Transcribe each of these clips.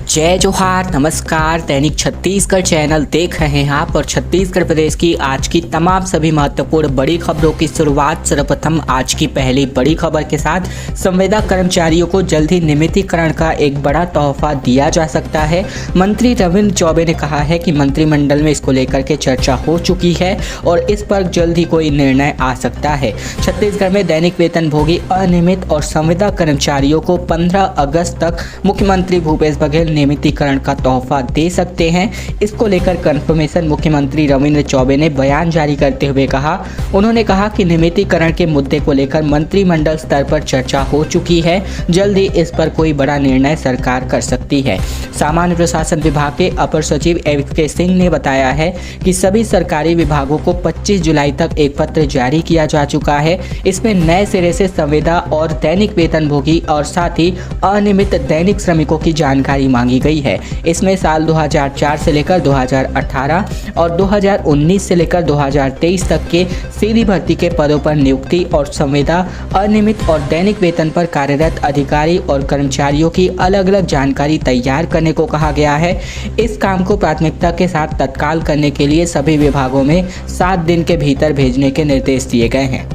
जय जोहार, नमस्कार। दैनिक छत्तीसगढ़ चैनल देख रहे हैं आप और छत्तीसगढ़ प्रदेश की आज की तमाम सभी महत्वपूर्ण बड़ी खबरों की शुरुआत सर्वप्रथम आज की पहली बड़ी खबर के साथ। संविदा कर्मचारियों को जल्द ही नियमितीकरण का एक बड़ा तोहफा दिया जा सकता है। मंत्री रविंद्र चौबे ने कहा है कि मंत्रिमंडल में इसको लेकर के चर्चा हो चुकी है और इस पर जल्द ही कोई निर्णय आ सकता है। छत्तीसगढ़ में दैनिक वेतनभोगी अनियमित और संविदा कर्मचारियों को 15 अगस्त तक मुख्यमंत्री भूपेश बघेल नियमितीकरण का तोहफा दे सकते हैं। इसको लेकर कंफर्मेशन मुख्यमंत्री रविंद्र चौबे ने बयान जारी करते हुए कहा। उन्होंने कहा कि नियमितीकरण के मुद्दे को लेकर मंत्रिमंडल स्तर पर चर्चा हो चुकी है। जल्द ही इस पर कोई बड़ा निर्णय सरकार कर सकती है। सामान्य प्रशासन विभाग के अपर सचिव एके सिंह ने बताया है कि सभी सरकारी विभागों को 25 जुलाई तक एक पत्र जारी किया जा चुका है। इसमें नए सिरे से संविदा और दैनिक वेतनभोगी और साथ ही अनियमित दैनिक श्रमिकों की जानकारी मांगी गई है। इसमें साल 2004 से लेकर 2018 और 2019 से लेकर 2023 तक के सीधी भर्ती के पदों पर नियुक्ति और संविदा, अनियमित और दैनिक वेतन पर कार्यरत अधिकारी और कर्मचारियों की अलग अलग जानकारी तैयार करने को कहा गया है। इस काम को प्राथमिकता के साथ तत्काल करने के लिए सभी विभागों में 7 दिन के भीतर भेजने के निर्देश दिए गए हैं।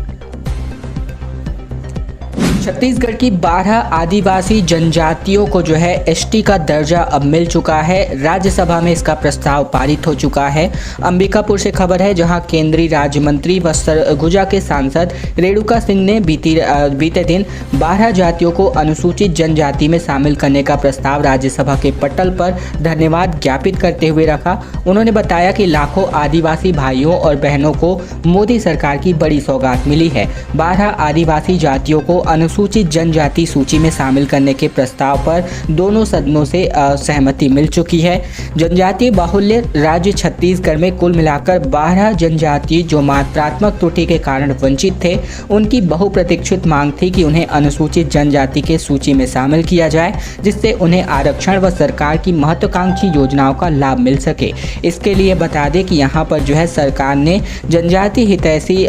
छत्तीसगढ़ की 12 आदिवासी जनजातियों को जो है एसटी का दर्जा अब मिल चुका है। राज्यसभा में इसका प्रस्ताव पारित हो चुका है। अंबिकापुर से खबर है, जहां केंद्रीय राज्य मंत्री व सरगुजा के सांसद रेणुका सिंह ने बीते दिन 12 जातियों को अनुसूचित जनजाति में शामिल करने का प्रस्ताव राज्यसभा के पटल पर धन्यवाद ज्ञापित करते हुए रखा। उन्होंने बताया कि लाखों आदिवासी भाइयों और बहनों को मोदी सरकार की बड़ी सौगात मिली है। 12 आदिवासी जातियों को अनुसूचित जनजाति सूची में शामिल करने के प्रस्ताव पर दोनों सदनों से सहमति मिल चुकी है। जनजातीय बाहुल्य राज्य छत्तीसगढ़ में कुल मिलाकर 12 जनजाति जो मात्रात्मक त्रुटि के कारण वंचित थे, उनकी बहुप्रतीक्षित मांग थी कि उन्हें अनुसूचित जनजाति के सूची में शामिल किया जाए, जिससे उन्हें आरक्षण व सरकार की महत्वाकांक्षी योजनाओं का लाभ मिल सके। इसके लिए बता दें कि यहाँ पर जो है सरकार ने जनजाति हितैषी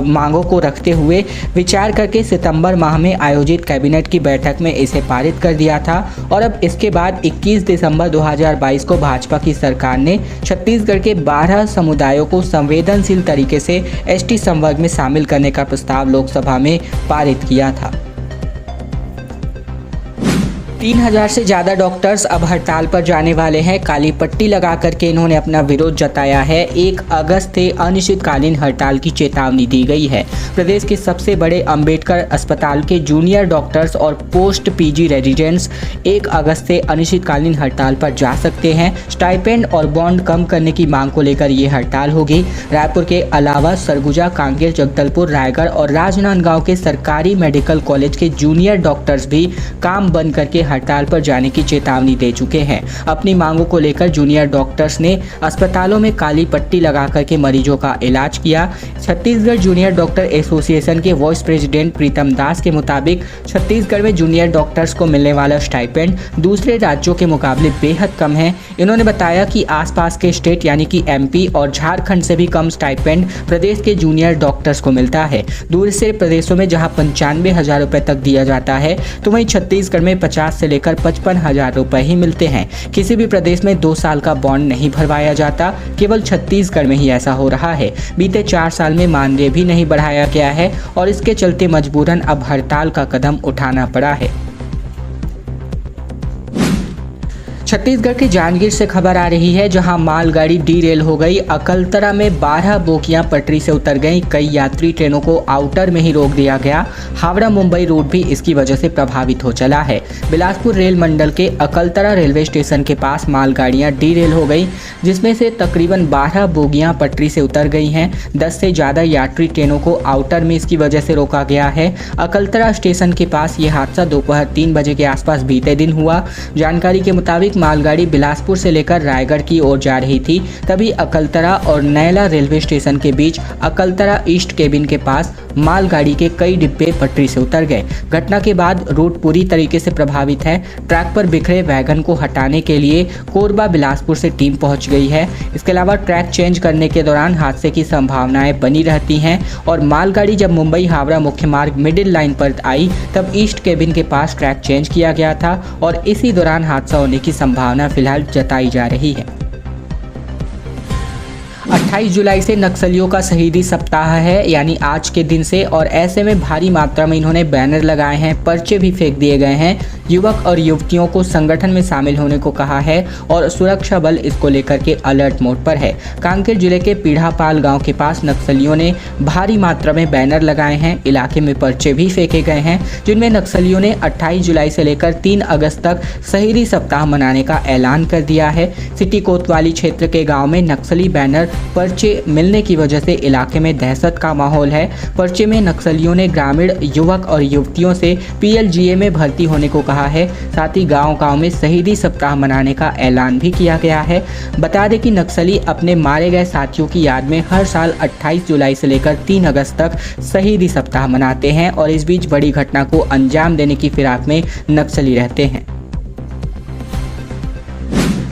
मांगों को रखते हुए विचार करके सितंबर माह में आयोजित कैबिनेट की बैठक में इसे पारित कर दिया था और अब इसके बाद 21 दिसंबर 2022 को भाजपा की सरकार ने छत्तीसगढ़ के 12 समुदायों को संवेदनशील तरीके से एसटी संवर्ग में शामिल करने का प्रस्ताव लोकसभा में पारित किया था। 3000 से ज़्यादा डॉक्टर्स अब हड़ताल पर जाने वाले हैं। काली पट्टी लगा करके इन्होंने अपना विरोध जताया है। 1 अगस्त से अनिश्चितकालीन हड़ताल की चेतावनी दी गई है। प्रदेश के सबसे बड़े अंबेडकर अस्पताल के जूनियर डॉक्टर्स और पोस्ट पीजी रेजिडेंट्स 1 अगस्त से अनिश्चितकालीन हड़ताल पर जा सकते हैं। स्टाइपेंड और बॉन्ड कम करने की मांग को लेकर ये हड़ताल होगी। रायपुर के अलावा सरगुजा, कांकेर, जगदलपुर, रायगढ़ और राजनांदगांव के सरकारी मेडिकल कॉलेज के जूनियर डॉक्टर्स भी काम बंद करके हड़ताल पर जाने की चेतावनी दे चुके हैं। अपनी मांगों को लेकर जूनियर डॉक्टर्स ने अस्पतालों में काली पट्टी लगा करके मरीजों का इलाज किया। छत्तीसगढ़ जूनियर डॉक्टर एसोसिएशन के वाइस प्रेसिडेंट प्रीतम दास के मुताबिक छत्तीसगढ़ में जूनियर डॉक्टर्स को मिलने वाला स्टाइपेंड दूसरे राज्यों के मुकाबले बेहद कम है। इन्होंने बताया कि आसपास के स्टेट यानी कि एमपी और झारखंड से भी कम स्टाइपेंड प्रदेश के जूनियर डॉक्टर्स को मिलता है। दूसरे प्रदेशों में जहां 95,000 रुपए तक दिया जाता है, तो वहीं छत्तीसगढ़ में 50 से लेकर 55,000 रुपए ही मिलते हैं। किसी भी प्रदेश में 2 साल का बॉन्ड नहीं भरवाया जाता, केवल छत्तीसगढ़ में ही ऐसा हो रहा है। बीते 4 साल में मानदेय भी नहीं बढ़ाया गया है और इसके चलते मजबूरन अब हड़ताल का कदम उठाना पड़ा है। छत्तीसगढ़ के जांजगीर से खबर आ रही है, जहां मालगाड़ी डीरेल हो गई। अकलतरा में 12 बोगियां पटरी से उतर गईं। कई यात्री ट्रेनों को आउटर में ही रोक दिया गया। हावड़ा मुंबई रूट भी इसकी वजह से प्रभावित हो चला है। बिलासपुर रेल मंडल के अकलतरा रेलवे स्टेशन के पास मालगाड़ियां डीरेल हो गई, जिसमें से तकरीबन 12 बोगियां पटरी से उतर गई हैं। 10 से ज़्यादा यात्री ट्रेनों को आउटर में इसकी वजह से रोका गया है। अकलतरा स्टेशन के पास ये हादसा दोपहर 3 बजे के आसपास बीते दिन हुआ। जानकारी के मुताबिक मालगाड़ी बिलासपुर से लेकर रायगढ़ की ओर जा रही थी, तभी अकलतरा और नैला रेलवे स्टेशन के बीच अकलतरा ईस्ट केबिन के पास मालगाड़ी के कई डिब्बे पटरी से उतर गए। घटना के बाद रूट पूरी तरीके से प्रभावित है। ट्रैक पर बिखरे वैगन को हटाने के लिए कोरबा बिलासपुर से टीम पहुंच गई है। इसके अलावा ट्रैक चेंज करने के दौरान हादसे की संभावनाएं बनी रहती हैं और मालगाड़ी जब मुंबई हावड़ा मुख्य मार्ग मिडिल लाइन पर आई, तब ईस्ट केबिन के पास ट्रैक चेंज किया गया था और इसी दौरान हादसा होने की संभावना फिलहाल जताई जा रही है। 28 जुलाई से नक्सलियों का शहीदी सप्ताह है, यानी आज के दिन से, और ऐसे में भारी मात्रा में इन्होंने बैनर लगाए हैं, पर्चे भी फेंक दिए गए हैं। युवक और युवतियों को संगठन में शामिल होने को कहा है और सुरक्षा बल इसको लेकर के अलर्ट मोड पर है। कांकेर जिले के पीढ़ापाल गांव के पास नक्सलियों ने भारी मात्रा में बैनर लगाए हैं, इलाके में पर्चे भी फेंके गए हैं, जिनमें नक्सलियों ने 28 जुलाई से लेकर 3 अगस्त तक शहीदी सप्ताह मनाने का ऐलान कर दिया है। सिटी कोतवाली क्षेत्र के गाँव में नक्सली बैनर पर्चे मिलने की वजह से इलाके में दहशत का माहौल है। पर्चे में नक्सलियों ने ग्रामीण युवक और युवतियों से PLGA में भर्ती होने को कहा है। साथ ही गांव-गांव में शहीदी सप्ताह मनाने का ऐलान भी किया गया है। बता दें कि नक्सली अपने मारे गए साथियों की याद में हर साल 28 जुलाई से लेकर 3 अगस्त तक शहीदी सप्ताह मनाते हैं और इस बीच बड़ी घटना को अंजाम देने की फिराक में नक्सली रहते हैं।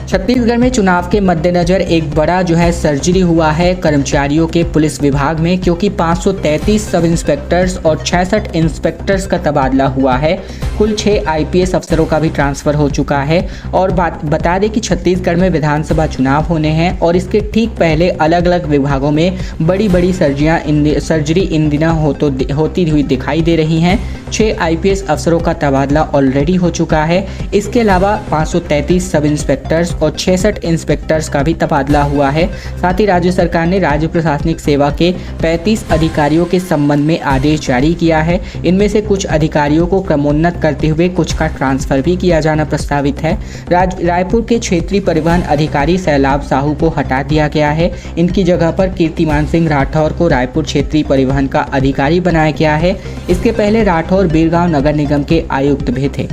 छत्तीसगढ़ में चुनाव के मद्देनजर एक बड़ा सर्जरी हुआ है कर्मचारियों के पुलिस विभाग में, क्योंकि 533 सब इंस्पेक्टर्स और 66 इंस्पेक्टर्स का तबादला हुआ है। कुल 6 IPS अफसरों का भी ट्रांसफर हो चुका है। और बता दें कि छत्तीसगढ़ में विधानसभा चुनाव होने हैं और इसके ठीक पहले अलग अलग विभागों में बड़ी बड़ी सर्जरी इन दिनों होती हुई दिखाई दे रही हैं। 6 IPS अफसरों का तबादला ऑलरेडी हो चुका है। इसके अलावा 533 सब इंस्पेक्टर्स और 66 इंस्पेक्टर्स का भी तबादला हुआ है। साथ ही राज्य सरकार ने राज्य प्रशासनिक सेवा के 35 अधिकारियों के संबंध में आदेश जारी किया है। इनमें से कुछ अधिकारियों को क्रमोन्नत करते हुए कुछ का ट्रांसफर भी किया जाना प्रस्तावित है। रायपुर के क्षेत्रीय परिवहन अधिकारी सैलाब साहू को हटा दिया गया है। इनकी जगह पर कीर्तिमान सिंह राठौर को रायपुर क्षेत्रीय परिवहन का अधिकारी बनाया गया है। इसके पहले राठौर बीरगांव नगर निगम के आयुक्त भी थे।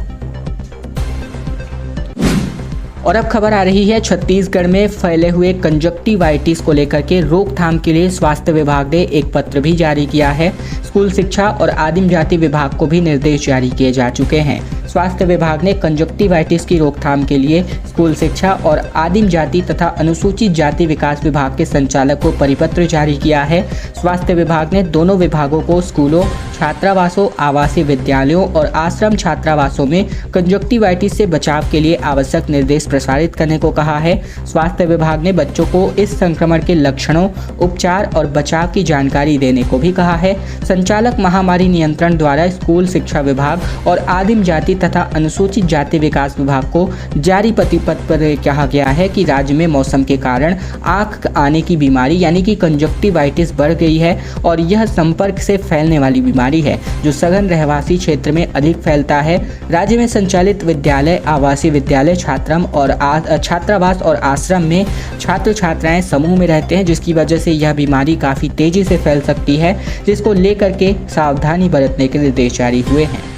और अब खबर आ रही है छत्तीसगढ़ में फैले हुए कंजक्टिवाइटिस को लेकर के रोकथाम के लिए स्वास्थ्य विभाग ने एक पत्र भी जारी किया है। स्कूल शिक्षा और आदिम जाति विभाग को भी निर्देश जारी किए जा चुके हैं। स्वास्थ्य विभाग ने कंजक्टिवाइटिस की रोकथाम के लिए स्कूल शिक्षा और आदिम जाति तथा अनुसूचित जाति विकास विभाग के संचालक को परिपत्र जारी किया है। स्वास्थ्य विभाग ने दोनों विभागों को स्कूलों, छात्रावासों, आवासीय विद्यालयों और आश्रम छात्रावासों में कंजक्टिवाइटिस से बचाव के लिए आवश्यक निर्देश प्रसारित करने को कहा है। स्वास्थ्य विभाग ने बच्चों को इस संक्रमण के लक्षणों, उपचार और बचाव की जानकारी देने को भी कहा है। संचालक महामारी नियंत्रण द्वारा स्कूल शिक्षा विभाग और आदिम जाति तथा अनुसूचित जाति विकास विभाग को जारी पत्र पर कहा गया है कि राज्य में मौसम के कारण आंख आने की बीमारी यानी कि कंजक्टिवाइटिस बढ़ गई है और यह संपर्क से फैलने वाली बीमारी है जो सघन रहवासी क्षेत्र में अधिक फैलता है। राज्य में संचालित विद्यालय, आवासीय विद्यालय, छात्रावास और आश्रम में छात्र छात्राएं समूह में रहते हैं, जिसकी वजह से यह बीमारी काफ़ी तेजी से फैल सकती है, जिसको लेकर के सावधानी बरतने के निर्देश जारी हुए हैं।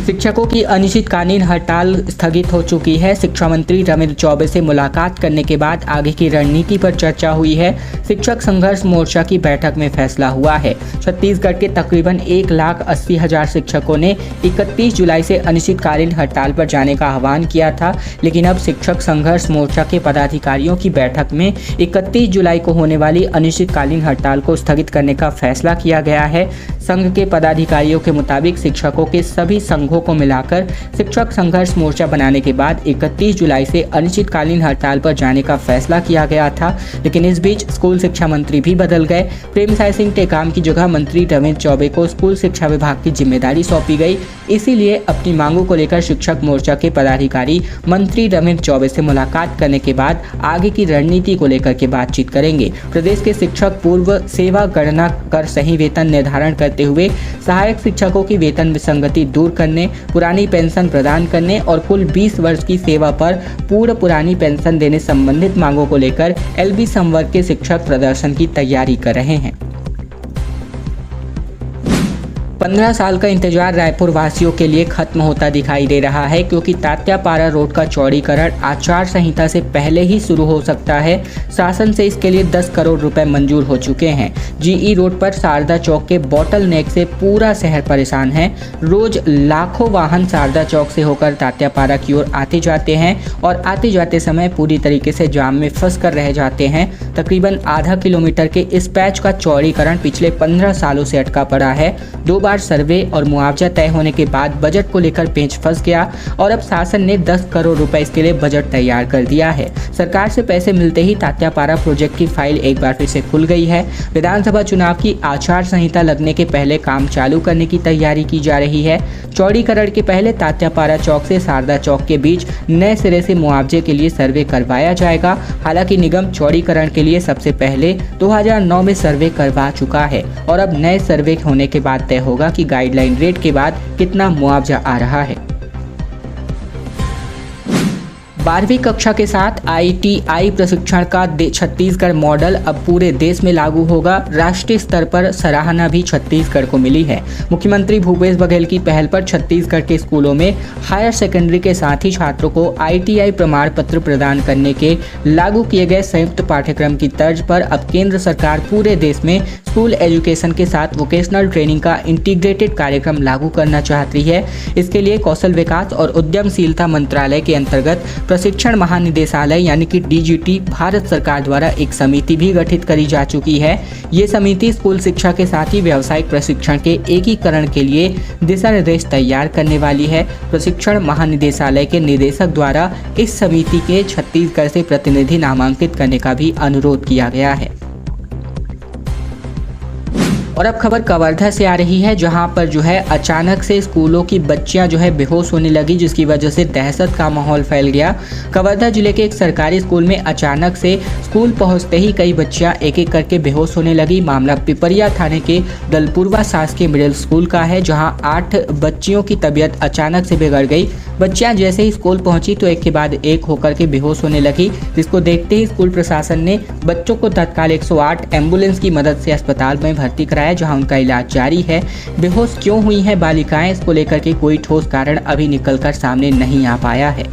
शिक्षकों की अनिश्चितकालीन हड़ताल स्थगित हो चुकी है। शिक्षा मंत्री रविंद्र चौबे से मुलाकात करने के बाद आगे की रणनीति पर चर्चा हुई है। शिक्षक संघर्ष मोर्चा की बैठक में फैसला हुआ है। छत्तीसगढ़ के तकरीबन 1,80,000 शिक्षकों ने 31 जुलाई से अनिश्चितकालीन हड़ताल पर जाने का आह्वान किया था, लेकिन अब शिक्षक संघर्ष मोर्चा के पदाधिकारियों की बैठक में 31 जुलाई को होने वाली अनिश्चितकालीन हड़ताल को स्थगित करने का फैसला किया गया है। संघ के पदाधिकारियों के मुताबिक शिक्षकों के सभी संघों को मिलाकर शिक्षक संघर्ष मोर्चा बनाने के बाद 31 जुलाई से अनिश्चितकालीन हड़ताल पर जाने का फैसला किया गया था, लेकिन इस बीच स्कूल शिक्षा मंत्री भी बदल गए। प्रेमसाय सिंह टेकाम की जगह मंत्री रविंद्र चौबे को स्कूल शिक्षा विभाग की जिम्मेदारी सौंपी गई। इसीलिए अपनी मांगों को लेकर शिक्षक मोर्चा के पदाधिकारी मंत्री रविंद्र चौबे से मुलाकात करने के बाद आगे की रणनीति को लेकर के बातचीत करेंगे। प्रदेश के शिक्षक पूर्व सेवा गणना कर सही वेतन निर्धारण करते हुए सहायक शिक्षकों की वेतन विसंगति दूर करने, पुरानी पेंशन प्रदान करने और कुल 20 वर्ष की सेवा पर पूर्व पुरानी पेंशन देने संबंधित मांगों को लेकर LB संवर्ग के शिक्षक प्रदर्शन की तैयारी कर रहे हैं। 15 साल का इंतजार रायपुर वासियों के लिए खत्म होता दिखाई दे रहा है, क्योंकि तात्यापारा रोड का चौड़ीकरण आचार संहिता से पहले ही शुरू हो सकता है। शासन से इसके लिए 10 करोड़ रुपए मंजूर हो चुके हैं। GE रोड पर शारदा चौक के बॉटल नेक से पूरा शहर परेशान है। रोज लाखों वाहन शारदा चौक से होकर तात्यापारा की ओर आते जाते हैं और आते जाते समय पूरी तरीके से जाम में फंस कर रह जाते हैं। तकरीबन आधा किलोमीटर के इस पैच का चौड़ीकरण पिछले 15 सालों से अटका पड़ा है। 2 बार बार सर्वे और मुआवजा तय होने के बाद बजट को लेकर पेंच फंस गया और अब शासन ने 10 करोड़ रुपए इसके लिए बजट तैयार कर दिया है। सरकार से पैसे मिलते ही तात्यापारा प्रोजेक्ट की फाइल एक बार फिर से खुल गई है। विधानसभा चुनाव की आचार संहिता लगने के पहले काम चालू करने की तैयारी की जा रही है। चौड़ीकरण के पहले तात्यापारा चौक से शारदा चौक के बीच नए सिरे से मुआवजे के लिए सर्वे करवाया जाएगा। हालांकि निगम चौड़ीकरण के लिए सबसे पहले 2009 में सर्वे करवा चुका है और अब नए सर्वे होने के बाद तय होगा कि गाइडलाइन रेट के बाद कितना मुआवजा आ रहा है। 12वीं कक्षा के साथ ITI प्रशिक्षण का छत्तीसगढ़ मॉडल अब पूरे देश में लागू होगा। राष्ट्रीय स्तर पर सराहना भी छत्तीसगढ़ को मिली है। मुख्यमंत्री भूपेश बघेल की पहल पर छत्तीसगढ़ के स्कूलों में हायर सेकेंडरी के साथ ही छात्रों को ITI प्रमाण पत्र प्रदान करने के लागू किए गए संयुक्त पाठ्यक्रम की तर्ज पर अब केंद्र सरकार पूरे देश में स्कूल एजुकेशन के साथ वोकेशनल ट्रेनिंग का इंटीग्रेटेड कार्यक्रम लागू करना चाहती है। इसके लिए कौशल विकास और उद्यमशीलता मंत्रालय के अंतर्गत प्रशिक्षण महानिदेशालय यानी कि DGT भारत सरकार द्वारा एक समिति भी गठित करी जा चुकी है। ये समिति स्कूल शिक्षा के साथ ही व्यावसायिक प्रशिक्षण के एकीकरण के लिए दिशा निर्देश तैयार करने वाली है। प्रशिक्षण महानिदेशालय के निदेशक द्वारा इस समिति के छत्तीसगढ़ से प्रतिनिधि नामांकित करने का भी अनुरोध किया गया है। और अब खबर कवर्धा से आ रही है, जहां पर जो है अचानक से स्कूलों की बच्चियां जो है बेहोश होने लगी, जिसकी वजह से दहशत का माहौल फैल गया। कवर्धा जिले के एक सरकारी स्कूल में अचानक से स्कूल पहुंचते ही कई बच्चियां एक एक करके बेहोश होने लगी। मामला पिपरिया थाने के दलपुरवा शासकीय मिडिल स्कूल का है, जहां 8 बच्चियों की तबीयत अचानक से बिगड़ गई। बच्चियां जैसे ही स्कूल पहुंची तो एक के बाद एक होकर के बेहोश होने लगी, जिसको देखते ही स्कूल प्रशासन ने बच्चों को तत्काल 108 एम्बुलेंस की मदद से अस्पताल में भर्ती कराया, जहां उनका इलाज जारी है। बेहोश क्यों हुई हैं बालिकाएं, इसको लेकर के कोई ठोस कारण अभी निकलकर सामने नहीं आ पाया है।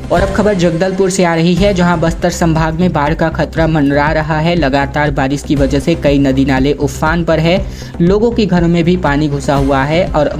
और अब खबर जगदलपुर से आ रही है, जहां बस्तर संभाग में बाढ़ का खतरा मंडरा रहा है। लगातार बारिश की वजह से कई नदी नाले उफान पर है, लोगों के घरों में भी पानी घुसा हुआ है और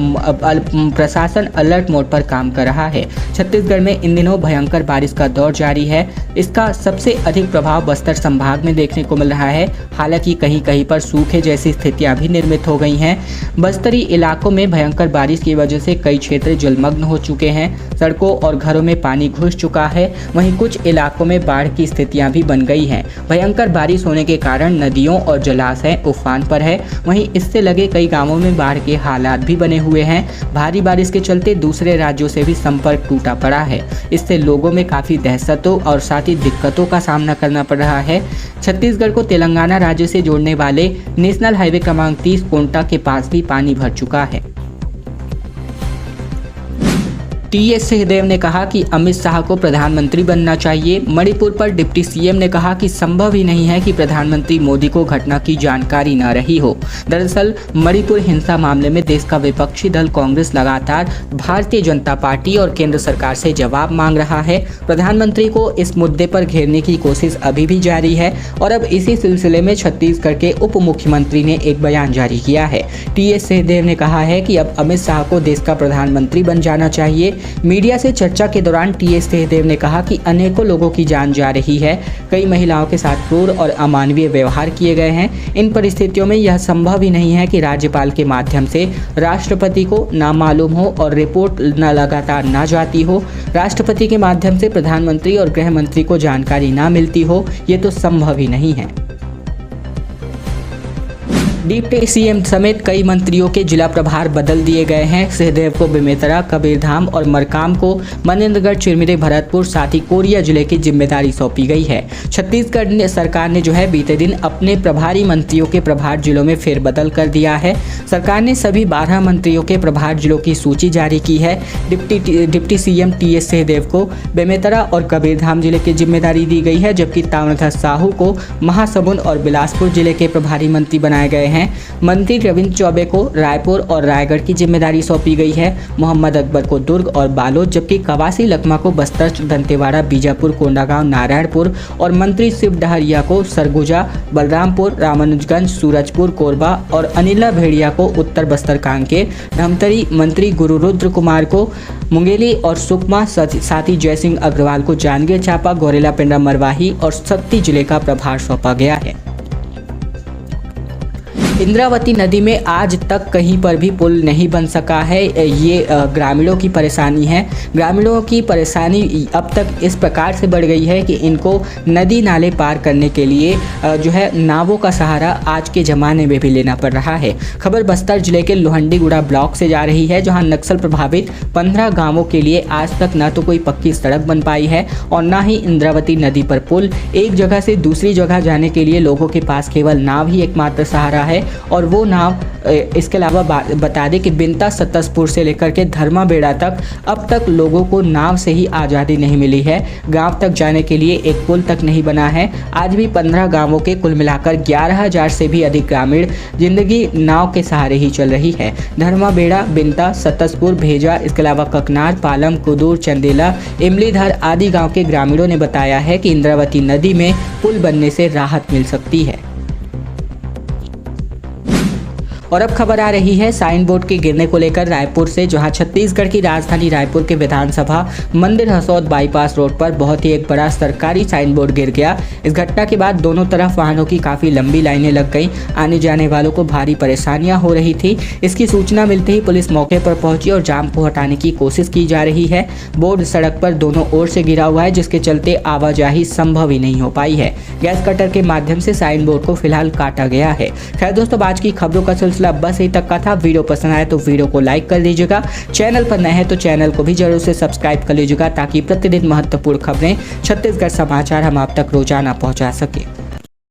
प्रशासन अलर्ट मोड पर काम कर रहा है। छत्तीसगढ़ में इन दिनों भयंकर बारिश का दौर जारी है। इसका सबसे अधिक प्रभाव बस्तर संभाग में देखने को मिल रहा है। हालांकि कहीं कहीं पर सूखे जैसी स्थितियां भी निर्मित हो गई हैं। बस्तरी इलाकों में भयंकर बारिश की वजह से कई क्षेत्र जलमग्न हो चुके हैं। सड़कों और घरों में पानी घुस चुका है। वहीं कुछ इलाकों में बाढ़ की स्थितियां भी बन गई हैं। भयंकर बारिश होने के कारण नदियों और जलाशय उफान पर है। वहीं इससे लगे कई गांवों में बाढ़ के हालात भी बने हुए हैं। भारी बारिश के चलते दूसरे राज्यों से भी संपर्क टूटा पड़ा है। इससे लोगों में काफी दहशतों और साथ ही दिक्कतों का सामना करना पड़ रहा है। छत्तीसगढ़ को तेलंगाना राज्य से जोड़ने वाले नेशनल हाईवे क्रमांक 30 कोंटा के पास भी पानी भर चुका है। TS सिंहदेव ने कहा कि अमित शाह को प्रधानमंत्री बनना चाहिए। मणिपुर पर डिप्टी CM ने कहा कि संभव ही नहीं है कि प्रधानमंत्री मोदी को घटना की जानकारी न रही हो। दरअसल मणिपुर हिंसा मामले में देश का विपक्षी दल कांग्रेस लगातार भारतीय जनता पार्टी और केंद्र सरकार से जवाब मांग रहा है। प्रधानमंत्री को इस मुद्दे पर घेरने की कोशिश अभी भी जारी है और अब इसी सिलसिले में छत्तीसगढ़ के उप मुख्यमंत्री ने एक बयान जारी किया है। TS सिंहदेव ने कहा है कि अब अमित शाह को देश का प्रधानमंत्री बन जाना चाहिए। मीडिया से चर्चा के दौरान TS सिंहदेव ने कहा कि अनेकों लोगों की जान जा रही है। कई महिलाओं के साथ क्रूर और अमानवीय व्यवहार किए गए हैं। इन परिस्थितियों में यह संभव ही नहीं है कि राज्यपाल के माध्यम से राष्ट्रपति को ना मालूम हो और रिपोर्ट न लगातार ना जाती हो, राष्ट्रपति के माध्यम से प्रधानमंत्री और गृह मंत्री को जानकारी ना मिलती हो। ये तो संभव ही नहीं है। डिप्टी CM समेत कई मंत्रियों के जिला प्रभार बदल दिए गए हैं। सिंहदेव को बेमेतरा, कबीरधाम और मरकाम को मनेन्द्रगढ़, चिरमिरे, भरतपुर साथ ही कोरिया जिले की जिम्मेदारी सौंपी गई है। छत्तीसगढ़ सरकार ने जो है बीते दिन अपने प्रभारी मंत्रियों के प्रभार जिलों में फेरबदल कर दिया है। सरकार ने सभी 12 मंत्रियों के प्रभार जिलों की सूची जारी की है। डिप्टी CM TS सिंहदेव को बेमेतरा और कबीरधाम जिले की जिम्मेदारी दी गई है, जबकि ताम्रध्वज साहू को महासमुंद और बिलासपुर जिले के प्रभारी मंत्री बनाए गए हैं। मंत्री रविंद्र चौबे को रायपुर और रायगढ़ की जिम्मेदारी सौंपी गई है। मोहम्मद अकबर को दुर्ग और बालोद, जबकि कवासी लखमा को बस्तर, दंतेवाड़ा, बीजापुर, कोंडागांव, नारायणपुर और मंत्री शिव डहरिया को सरगुजा, बलरामपुर, रामानुजगंज, सूरजपुर, कोरबा और अनिला भेड़िया को उत्तर बस्तर कांकेर, धमतरी मंत्री गुरु रुद्र कुमार को मुंगेली और सुकमा, साथ ही जयसिंह अग्रवाल को जांजगीर चांपा, गौरेला, पिंडरा, मरवाही और शक्ति जिले का प्रभार सौंपा गया है। इंद्रावती नदी में आज तक कहीं पर भी पुल नहीं बन सका है। ये ग्रामीणों की परेशानी है। ग्रामीणों की परेशानी अब तक इस प्रकार से बढ़ गई है कि इनको नदी नाले पार करने के लिए जो है नावों का सहारा आज के ज़माने में भी लेना पड़ रहा है। खबर बस्तर जिले के लोहंडीगुड़ा ब्लॉक से जा रही है, जहां नक्सल प्रभावित 15 गांवों के लिए आज तक न तो कोई पक्की सड़क बन पाई है और न ही इंद्रावती नदी पर पुल। एक जगह से दूसरी जगह जाने के लिए लोगों के पास केवल नाव ही एकमात्र सहारा है और वो नाव इसके अलावा बता दें कि बिनता सतसपुर से लेकर के धर्माबेड़ा तक अब तक लोगों को नाव से ही आज़ादी नहीं मिली है। गांव तक जाने के लिए एक पुल तक नहीं बना है। आज भी 15 गांवों के कुल मिलाकर 11,000 से भी अधिक ग्रामीण जिंदगी नाव के सहारे ही चल रही है। धर्माबेड़ा, बिनता, सतसपुर, भेजा, इसके अलावा ककनार, पालम, कुदूर, चंदेला, इमलीधर आदि गाँव के ग्रामीणों ने बताया है कि इंद्रावती नदी में पुल बनने से राहत मिल सकती है। और अब खबर आ रही है साइन बोर्ड के गिरने को लेकर रायपुर से, जहां छत्तीसगढ़ की राजधानी रायपुर के विधानसभा मंदिर हसौद बाईपास रोड पर बहुत ही एक बड़ा सरकारी साइन बोर्ड गिर गया। इस घटना के बाद दोनों तरफ वाहनों की काफ़ी लंबी लाइनें लग गई। आने जाने वालों को भारी परेशानियां हो रही थी। इसकी सूचना मिलते ही पुलिस मौके पर पहुंची और जाम को हटाने की कोशिश की जा रही है। बोर्ड सड़क पर दोनों ओर से गिरा हुआ है, जिसके चलते आवाजाही संभव ही नहीं हो पाई है। गैस कटर के माध्यम से साइन बोर्ड को फिलहाल काटा गया है। खैर दोस्तों, आज की खबरों का सिलसिला बस यहीं तक का था। वीडियो पसंद आए तो वीडियो को लाइक कर लीजिएगा। चैनल पर नए हैं तो चैनल को भी जरूर से सब्सक्राइब कर लीजिएगा, ताकि प्रतिदिन महत्वपूर्ण खबरें छत्तीसगढ़ समाचार हम आप तक रोजाना पहुंचा सके।